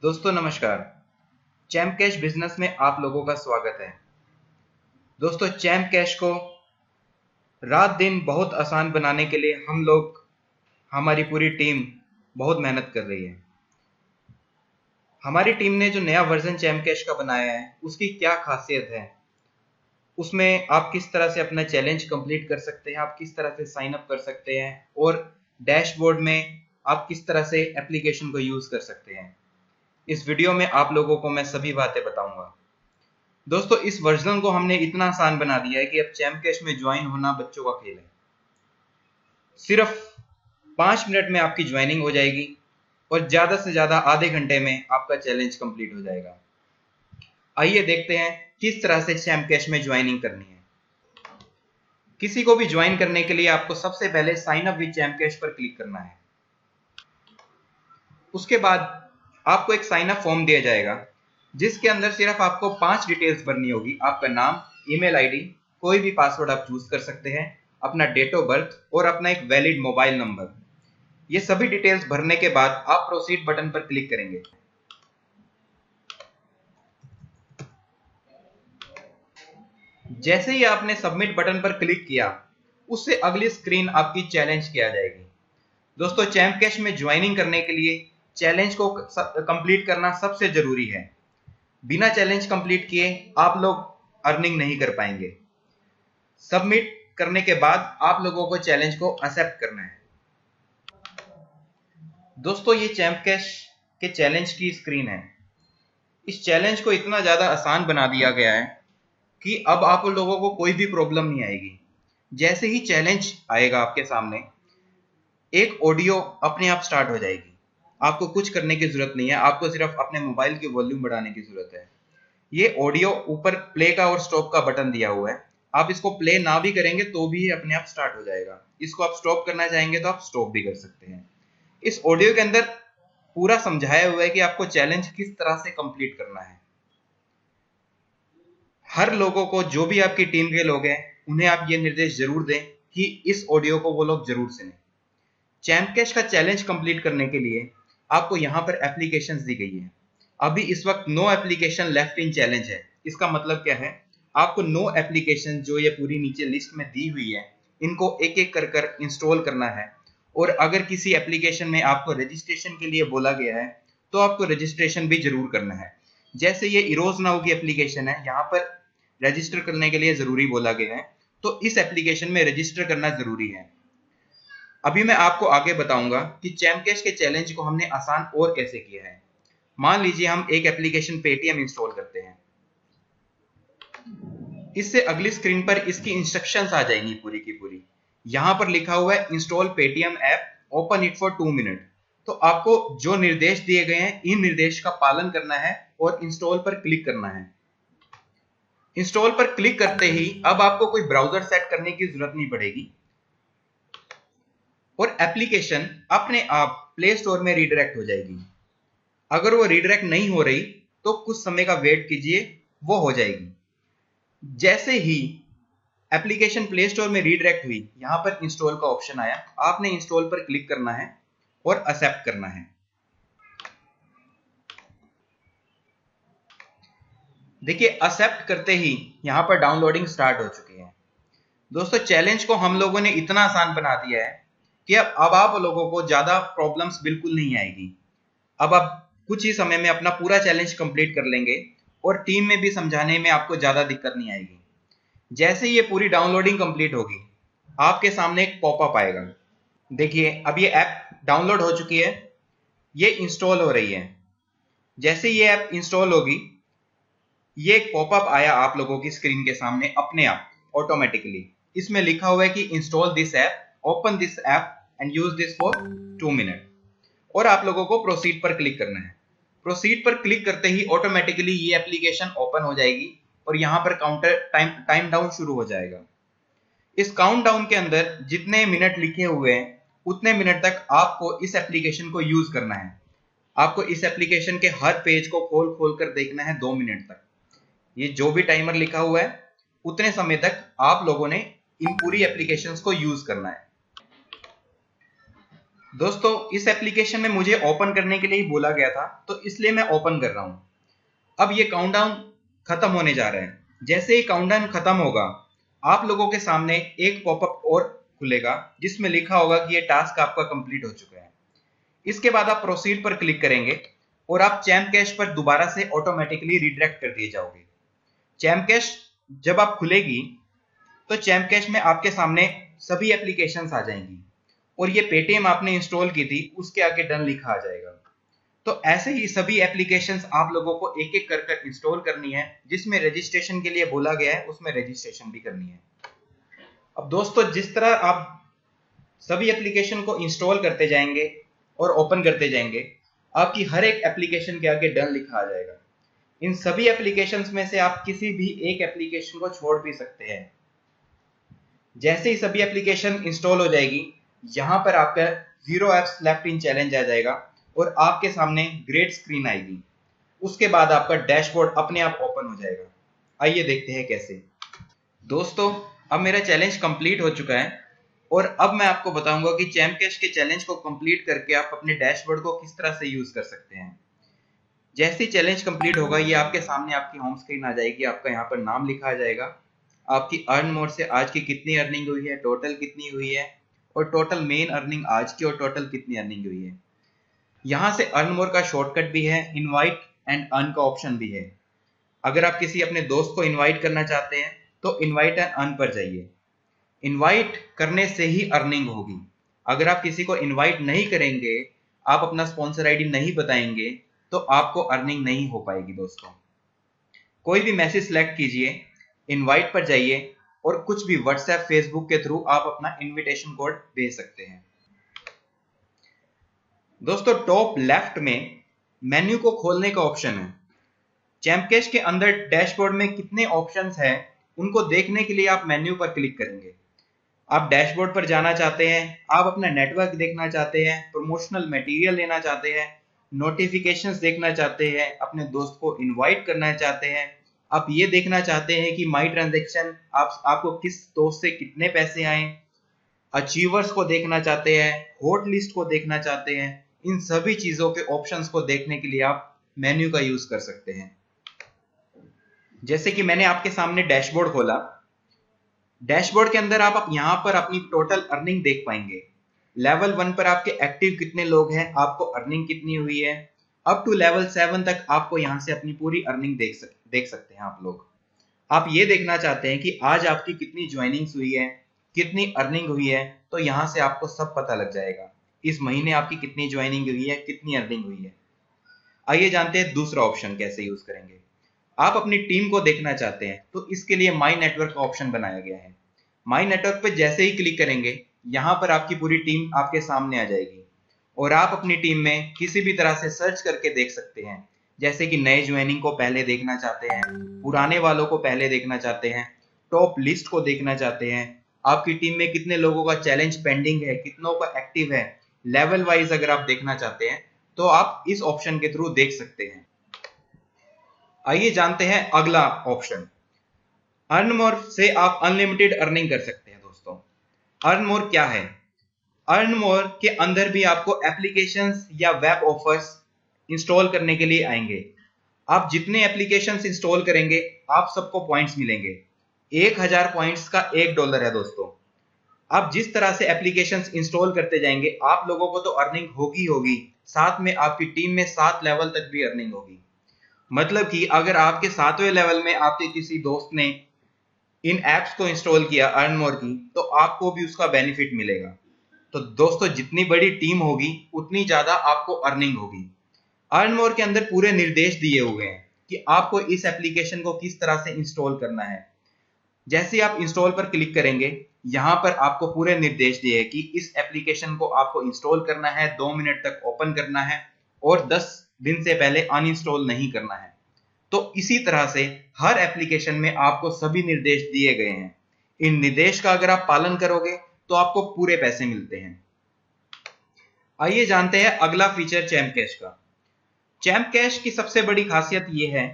दोस्तों नमस्कार। Champ cash business में आप लोगों का स्वागत है। दोस्तों चैम्प कैश को रात दिन बहुत आसान बनाने के लिए हमारी पूरी टीम बहुत मेहनत कर रही है। हमारी टीम ने जो नया वर्जन चैम्प कैश का बनाया है उसकी क्या खासियत है, उसमें आप किस तरह से अपना चैलेंज कंप्लीट कर सकते हैं, आप किस तरह से साइन अप कर सकते हैं और डैशबोर्ड में आप किस तरह से एप्लीकेशन को यूज कर सकते हैं, इस वीडियो में आप लोगों को मैं सभी बातें बताऊंगा। दोस्तों इस वर्जन को हमने इतना आसान बना दिया है कि अब चैम्प कैश में ज्वाइन होना बच्चों का खेल है। सिर्फ 5 मिनट में आपकी ज्वाइनिंग हो जाएगी और ज्यादा से ज्यादा आधे घंटे में आपका चैलेंज कंप्लीट हो जाएगा। आइए देखते हैं किस तरह से चैम्प कैश में ज्वाइनिंग करनी है। किसी को भी ज्वाइन करने के लिए आपको सबसे पहले sign up with Champ Cash पर क्लिक करना है। उसके बाद आपको एक साइन अप फॉर्म दिया जाएगा जिसके अंदर सिर्फ आपको 5 डिटेल्स भरनी होगी। आपका नाम, ईमेल आईडी, कोई भी पासवर्ड आप चूज कर सकते हैं, अपना डेट ऑफ बर्थ और अपना एक वैलिड मोबाइल नंबर। ये सभी डिटेल्स भरने के बाद आप प्रोसीड बटन पर क्लिक करेंगे। जैसे ही आपने सबमिट बटन पर क्लिक किया उससे अगली स्क्रीन आपकी चैलेंज की आ जाएगी। दोस्तों चैम्प कैश में ज्वाइनिंग करने के लिए चैलेंज को कंप्लीट करना सबसे जरूरी है। बिना चैलेंज कंप्लीट किए आप लोग अर्निंग नहीं कर पाएंगे। सबमिट करने के बाद आप लोगों को चैलेंज को एक्सेप्ट करना है। दोस्तों ये चैम्प कैश के चैलेंज की स्क्रीन है। इस चैलेंज को इतना ज्यादा आसान बना दिया गया है कि अब आप लोगों को कोई भी प्रॉब्लम नहीं आएगी। जैसे ही चैलेंज आएगा आपके सामने एक ऑडियो अपने आप स्टार्ट हो जाएगी। आपको कुछ करने की जरूरत नहीं है, आपको सिर्फ अपने मोबाइल की वॉल्यूम बढ़ाने की जरूरत है। ये ऑडियो ऊपर प्ले का और स्टॉप का बटन दिया हुआ है। आप इसको प्ले ना भी करेंगे तो भी अपने आप स्टार्ट हो जाएगा। इसको आप स्टॉप करना चाहेंगे तो आप स्टॉप भी कर सकते हैं। इस ऑडियो के अंदर पूरा समझाया हुआ है कि आपको चैलेंज किस तरह से कंप्लीट करना है। हर लोगों को, जो भी आपकी टीम के लोग हैं, उन्हें आप ये निर्देश जरूर दें कि इस ऑडियो को वो लोग जरूर सुनें। चैम्प कैश का चैलेंज कंप्लीट करने के लिए आपको यहाँ पर एप्लीकेशंस दी गई है। अभी इस वक्त no application left in challenge है। इसका मतलब क्या है, आपको नो एप्लीकेशन जो ये पूरी नीचे लिस्ट में दी हुई है इनको एक एक कर कर इंस्टॉल करना है। और अगर किसी एप्लीकेशन में आपको रजिस्ट्रेशन के लिए बोला गया है तो आपको रजिस्ट्रेशन भी जरूर करना है। जैसे ये इरोज नाउ की एप्लीकेशन है, यहाँ पर रजिस्टर करने के लिए जरूरी बोला गया है, तो इस एप्लीकेशन में रजिस्टर करना जरूरी है। अभी मैं आपको आगे बताऊंगा कि चैम्प कैश के चैलेंज को हमने आसान और कैसे किया है। मान लीजिए हम एक एप्लीकेशन पेटीएम इंस्टॉल करते हैं। इससे अगली स्क्रीन पर इसकी इंस्ट्रक्शंस आ जाएंगी पूरी की पूरी। यहां पर लिखा हुआ है install Paytm app, open it for 2 minute. तो आपको जो निर्देश दिए गए हैं इन निर्देश का पालन करना है और इंस्टॉल पर क्लिक करना है। इंस्टॉल पर क्लिक करते ही अब आपको कोई ब्राउजर सेट करने की जरूरत नहीं पड़ेगी और एप्लीकेशन अपने आप प्ले स्टोर में रीडायरेक्ट हो जाएगी। अगर वो रीडायरेक्ट नहीं हो रही तो कुछ समय का वेट कीजिए, वो हो जाएगी। जैसे ही एप्लीकेशन प्ले स्टोर में रीडायरेक्ट हुई, यहां पर इंस्टॉल का ऑप्शन आया, आपने इंस्टॉल पर क्लिक करना है और एक्सेप्ट करना है। देखिए एक्सेप्ट करते ही यहां पर डाउनलोडिंग स्टार्ट हो चुकी है। दोस्तों चैलेंज को हम लोगों ने इतना आसान बना दिया है कि अब आप लोगों को ज्यादा प्रॉब्लम्स बिल्कुल नहीं आएगी। अब आप कुछ ही समय में अपना पूरा चैलेंज कंप्लीट कर लेंगे और टीम में भी समझाने में आपको ज्यादा दिक्कत नहीं आएगी। जैसे ये पूरी डाउनलोडिंग कंप्लीट होगी आपके सामने एक पॉपअप आएगा। देखिए अब ये ऐप डाउनलोड हो चुकी है, ये इंस्टॉल हो रही है। जैसे ये ऐप इंस्टॉल होगी ये एक पॉपअप आया आप लोगों की स्क्रीन के सामने अपने आप ऑटोमेटिकली। इसमें लिखा हुआ है कि install this app, open this app and use this for 2 minute. और आप लोगों को प्रोसीड पर क्लिक करना है। प्रोसीड पर क्लिक करते ही ऑटोमेटिकली ये एप्लीकेशन ओपन हो जाएगी और यहां पर काउंटर टाइम डाउन शुरू हो जाएगा। इस काउंट डाउन के अंदर जितने मिनट लिखे हुए हैं उतने मिनट तक आपको इस एप्लीकेशन को यूज करना है। आपको इस एप्लीकेशन के हर पेज को खोल खोल कर देखना है 2 मिनट तक। ये जो भी टाइमर लिखा हुआ है उतने समय तक आप लोगों ने इन पूरी एप्लीकेशंस को यूज करना है। दोस्तों इस एप्लीकेशन में मुझे ओपन करने के लिए ही बोला गया था, तो इसलिए मैं ओपन कर रहा हूं। अब ये काउंटडाउन खत्म होने जा रहा है। जैसे ही काउंटडाउन खत्म होगा, आप लोगों के सामने एक पॉपअप और खुलेगा जिसमें लिखा होगा कि ये टास्क आपका कंप्लीट हो चुका है। इसके बाद आप प्रोसीड पर क्लिक करेंगे और आप चैम्प कैश पर दोबारा से ऑटोमेटिकली रिडायरेक्ट कर दिए जाओगे। चैम्प कैश जब आप खुलेगी तो चैम्प कैश में आपके सामने सभी एप्लीकेशंस आ जाएंगी और ये पेटीएम आपने इंस्टॉल की थी उसके आगे डन लिखा आ जाएगा। तो ऐसे ही सभी एप्लीकेशंस आप लोगों को एक एक कर इंस्टॉल करनी है। जिसमें रजिस्ट्रेशन के लिए बोला गया है उसमें रजिस्ट्रेशन भी करनी है। अब दोस्तों जिस तरह आप सभी एप्लीकेशन को इंस्टॉल करते जाएंगे और ओपन करते जाएंगे, आपकी हर एक एप्लीकेशन के आगे डन लिखा आ जाएगा। इन सभी एप्लीकेशंस में से आप किसी भी एक एप्लीकेशन को छोड़ भी सकते हैं। जैसे ही सभी एप्लीकेशन इंस्टॉल हो जाएगी, यहां पर आपका 0 एप्स लेफ्ट इन चैलेंज आ जाएगा और आपके सामने ग्रेड स्क्रीन आएगी। उसके बाद आपका डैशबोर्ड अपने आप ओपन हो जाएगा। आइए देखते हैं कैसे। दोस्तों अब मेरा चैलेंज कंप्लीट हो चुका है और अब मैं आपको बताऊंगा कि चैम्प कैश के चैलेंज को कंप्लीट करके आप अपने डैशबोर्ड को किस तरह से यूज कर सकते हैं। जैसे ही चैलेंज कंप्लीट होगा, ये आपके सामने आपकी होम स्क्रीन आ जाएगी। आपका यहाँ पर नाम लिखा आ जाएगा, आपकी अर्न मोर से आज की कितनी अर्निंग हुई है, टोटल कितनी हुई है और टोटल मेन अर्निंग आज की और टोटल कितनी अर्निंग हुई है। यहाँ से अर्न मोर का शॉर्टकट भी है, इनवाइट एंड अर्न का ऑप्शन भी है। अगर आप किसी अपने दोस्त को इनवाइट करना चाहते हैं तो इनवाइट एंड अर्न पर जाइए। इनवाइट करने से ही अर्निंग होगी। अगर आप किसी को इनवाइट नहीं करेंगे, आप अपना स्पॉन्सर आईडी नहीं बताएंगे, तो आपको अर्निंग नहीं हो पाएगी। दोस्तों कोई भी मैसेज सिलेक्ट कीजिए, इनवाइट पर जाइए और कुछ भी व्हाट्सएप फेसबुक के थ्रू आप अपना इनविटेशन कोड भेज सकते हैं। दोस्तों टॉप लेफ्ट में मेन्यू को खोलने का ऑप्शन है। चैम्प कैश के अंदर डैशबोर्ड में कितने ऑप्शंस हैं उनको देखने के लिए आप मेन्यू पर क्लिक करेंगे। आप डैशबोर्ड पर जाना चाहते हैं, आप अपना नेटवर्क देखना चाहते हैं, प्रमोशनल मटेरियल लेना चाहते हैं, नोटिफिकेशंस देखना चाहते हैं, अपने दोस्त को इनवाइट करना चाहते हैं, आप ये देखना चाहते हैं कि माई ट्रांजैक्शन आपको किस दोस्त से कितने पैसे आए, अचीवर्स को देखना चाहते हैं, हॉट लिस्ट को देखना चाहते हैं। इन सभी चीजों के ऑप्शंस को देखने के लिए आप मेन्यू का यूज कर सकते हैं। जैसे कि मैंने आपके सामने डैशबोर्ड खोला। डैशबोर्ड के अंदर आप यहां पर अपनी टोटल अर्निंग देख पाएंगे। लेवल 1 पर आपके एक्टिव कितने लोग हैं, आपको अर्निंग कितनी हुई है। अप टू लेवल 7 तक आपको यहां से अपनी पूरी अर्निंग देख सकते हैं आप लोग। आप ये देखना चाहते हैं कि आज आपकी कितनी ज्वाइनिंग्स हुई है, कितनी अर्निंग हुई है, तो यहां से आपको सब पता लग जाएगा। इस महीने आपकी कितनी ज्वाइनिंग हुई है, कितनी अर्निंग हुई है। आइए जानते हैं दूसरा ऑप्शन कैसे यूज करेंगे। आप अपनी टीम को देखना चाहते हैं तो इसके लिए माई नेटवर्क का ऑप्शन बनाया गया है। माई नेटवर्क पे जैसे ही क्लिक करेंगे, यहां पर आपकी पूरी टीम आपके सामने आ जाएगी और आप अपनी टीम में किसी भी तरह से सर्च करके देख सकते हैं। जैसे कि नए ज्वाइनिंग को पहले देखना चाहते हैं, पुराने वालों को पहले देखना चाहते हैं, टॉप लिस्ट को देखना चाहते हैं, आपकी टीम में कितने लोगों का चैलेंज पेंडिंग है, कितनों का एक्टिव है, लेवल वाइज अगर आप देखना चाहते हैं तो आप इस ऑप्शन के थ्रू देख सकते हैं। आइए जानते हैं अगला ऑप्शन। अर्न मोर से आप अनलिमिटेड अर्निंग कर सकते हैं। दोस्तों अर्न मोर क्या है? अर्न मोर के अंदर भी आपको एप्लीकेशंस या वेब ऑफर्स इंस्टॉल करने के लिए आएंगे। आप जितने एप्लीकेशंस इंस्टॉल करेंगे आप सबको पॉइंट्स मिलेंगे। 1000 पॉइंट्स का $1 है। दोस्तों आप जिस तरह से एप्लीकेशंस इंस्टॉल करते जाएंगे आप लोगों को तो अर्निंग होगी होगी, साथ में आपकी टीम में 7 लेवल तक भी अर्निंग होगी। मतलब कि अगर आपके 7वें लेवल में आपके किसी दोस्त ने इन एप्स को इंस्टॉल किया अर्न मोर की, तो आपको भी उसका बेनिफिट मिलेगा। तो दोस्तों जितनी बड़ी टीम होगी उतनी ज्यादा आपको अर्निंग होगी। अर्न मोर के अंदर पूरे निर्देश दिए हुए हैं कि आपको इस एप्लीकेशन को किस तरह से इंस्टॉल करना है। जैसे आप इंस्टॉल पर क्लिक करेंगे, यहां पर आपको पूरे निर्देश दिए हैं कि इस एप्लीकेशन को आपको इंस्टॉल करना है, 2 मिनट तक ओपन करना है और 10 दिन से पहले अनइंस्टॉल नहीं करना है। तो इसी तरह से हर एप्लीकेशन में आपको सभी निर्देश दिए गए हैं। इन निर्देश का अगर आप पालन करोगे तो आपको पूरे पैसे मिलते हैं। आइए जानते हैं अगला फीचर चैम्प कैश का। चैम्प कैश की सबसे बड़ी खासियत यह है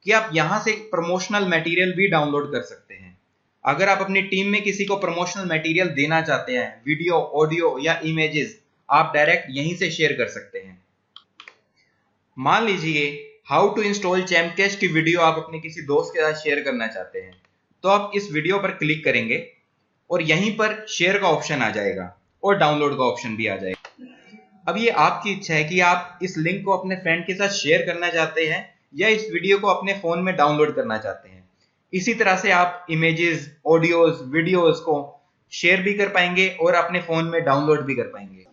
कि आप यहां से प्रमोशनल मटेरियल भी डाउनलोड कर सकते हैं। अगर आप अपनी टीम में किसी को प्रमोशनल मटेरियल देना चाहते हैं, वीडियो, ऑडियो या इमेजेस, आप डायरेक्ट यहीं से शेयर कर सकते हैं। मान लीजिए how to install Champ Cash की वीडियो आप अपने किसी दोस्त के साथ शेयर करना चाहते हैं, तो आप इस वीडियो पर क्लिक करेंगे और यहीं पर शेयर का ऑप्शन आ जाएगा और डाउनलोड का ऑप्शन भी आ जाएगा। अब ये आपकी इच्छा है कि आप इस लिंक को अपने फ्रेंड के साथ शेयर करना चाहते हैं या इस वीडियो को अपने फोन में डाउनलोड करना चाहते हैं। इसी तरह से आप इमेजेस, ऑडियोज, वीडियोज को शेयर भी कर पाएंगे और अपने फोन में डाउनलोड भी कर पाएंगे।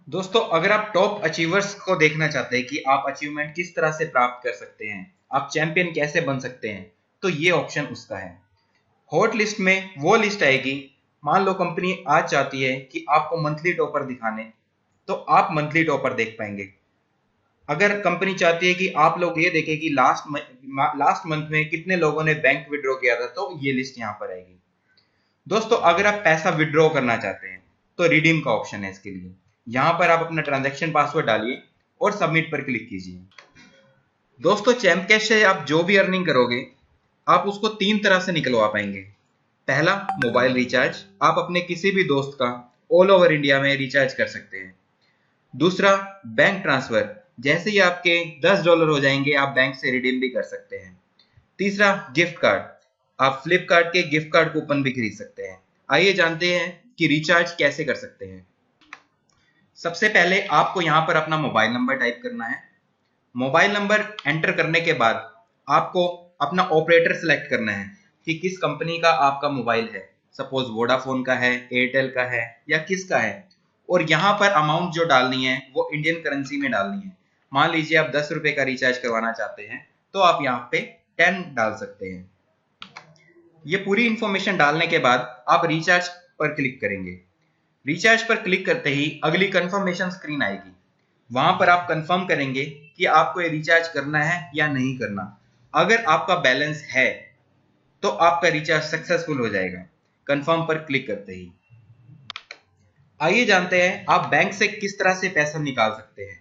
दोस्तों, अगर आप टॉप अचीवर्स को देखना चाहते हैं कि आप अचीवमेंट किस तरह से प्राप्त कर सकते हैं, आप चैंपियन कैसे बन सकते हैं, तो ये ऑप्शन उसका है। हॉट लिस्ट में वो लिस्ट आएगी। मान लो कंपनी आज चाहती है कि आपको मंथली टॉपर दिखाने, तो आप मंथली टॉपर देख पाएंगे। अगर कंपनी चाहती है कि आप लोग ये देखें कि लास्ट मंथ में कितने लोगों ने बैंक विड्रॉ किया था, तो ये लिस्ट यहाँ पर आएगी। दोस्तों, अगर आप पैसा विड्रॉ करना चाहते हैं तो रिडीम का ऑप्शन है इसके लिए। यहाँ पर आप अपना ट्रांजैक्शन पासवर्ड डालिए और सबमिट पर क्लिक कीजिए। दोस्तों, चैम्प कैश से आप जो भी अर्निंग करोगे आप उसको 3 तरह से निकलवा पाएंगे। पहला, मोबाइल रिचार्ज, आप अपने किसी भी दोस्त का ऑल ओवर इंडिया में रिचार्ज कर सकते हैं। दूसरा, बैंक ट्रांसफर, जैसे ही आपके $10 हो जाएंगे आप बैंक से रिडीम भी कर सकते हैं। तीसरा, गिफ्ट कार्ड, आप फ्लिपकार्ट के गिफ्ट कार्ड कूपन भी खरीद सकते हैं। आइए जानते हैं कि रिचार्ज कैसे कर सकते हैं। सबसे पहले आपको यहाँ पर अपना मोबाइल नंबर टाइप करना है। मोबाइल नंबर एंटर करने के बाद आपको अपना ऑपरेटर सेलेक्ट करना है कि किस कंपनी का आपका मोबाइल है। सपोज वोडाफोन का है, एयरटेल का है या किसका है। और यहाँ पर अमाउंट जो डालनी है वो इंडियन करेंसी में डालनी है। मान लीजिए आप 10 रुपए का रिचार्ज करवाना चाहते हैं तो आप यहाँ पे 10 डाल सकते हैं। ये पूरी इंफॉर्मेशन डालने के बाद आप रिचार्ज पर क्लिक करेंगे। रिचार्ज पर क्लिक करते ही अगली कंफर्मेशन स्क्रीन आएगी। वहां पर आप कंफर्म करेंगे कि आपको ये रिचार्ज करना है या नहीं करना। अगर आपका बैलेंस है तो आपका रिचार्ज सक्सेसफुल हो जाएगा कंफर्म पर क्लिक करते ही। आइए जानते हैं आप बैंक से किस तरह से पैसा निकाल सकते हैं।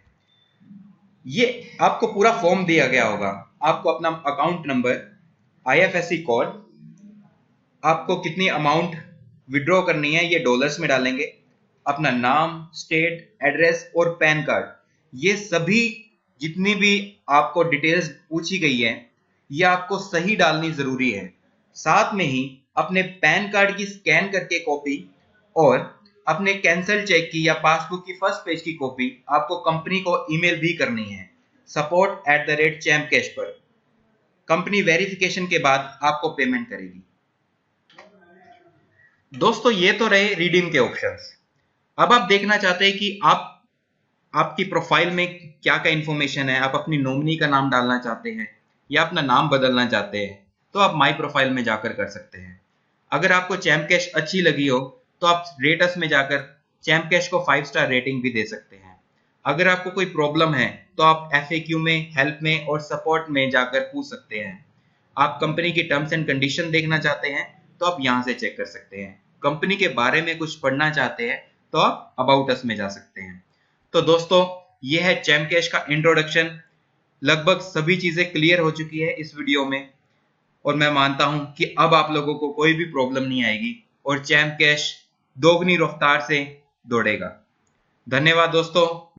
ये आपको पूरा फॉर्म दिया गया होगा। आपको अपना अकाउंट नंबर, IFSC कोड, आपको कितनी अमाउंट विड्रॉ करनी है ये डॉलर्स में डालेंगे, अपना नाम, स्टेट, एड्रेस और पैन कार्ड, ये सभी जितनी भी आपको डिटेल्स पूछी गई है ये आपको सही डालनी जरूरी है। साथ में ही अपने पैन कार्ड की स्कैन करके कॉपी और अपने कैंसिल चेक की या पासबुक की फर्स्ट पेज की कॉपी आपको कंपनी को ईमेल भी करनी है support@champcash पर। कंपनी वेरिफिकेशन के बाद आपको पेमेंट करेगी। दोस्तों, ये तो रहे रिडीम के ऑप्शंस। अब आप देखना चाहते हैं कि आपकी प्रोफाइल में क्या क्या इंफॉर्मेशन है। आप अपनी नॉमिनी का नाम डालना चाहते हैं या अपना नाम बदलना चाहते हैं तो आप माई प्रोफाइल में जाकर कर सकते हैं। अगर आपको चैम्प कैश अच्छी लगी हो तो आप रेटस में जाकर चैम्प कैश को 5 स्टार रेटिंग भी दे सकते हैं। अगर आपको कोई प्रॉब्लम है तो आप FAQ में, हेल्प में और सपोर्ट में जाकर पूछ सकते हैं। आप कंपनी की टर्म्स एंड कंडीशन देखना चाहते हैं तो आप यहाँ से चेक कर सकते हैं। कंपनी के बारे में कुछ पढ़ना चाहते हैं तो आप अबाउट अस में जा सकते हैं। तो दोस्तों, ये है चैम्प कैश का इंट्रोडक्शन। लगभग सभी चीजें क्लियर हो चुकी है इस वीडियो में और मैं मानता हूं कि अब आप लोगों को कोई भी प्रॉब्लम नहीं आएगी और चैम्प कैश दोगुनी रफ्तार से दौड़ेगा। धन्यवाद दोस्तों।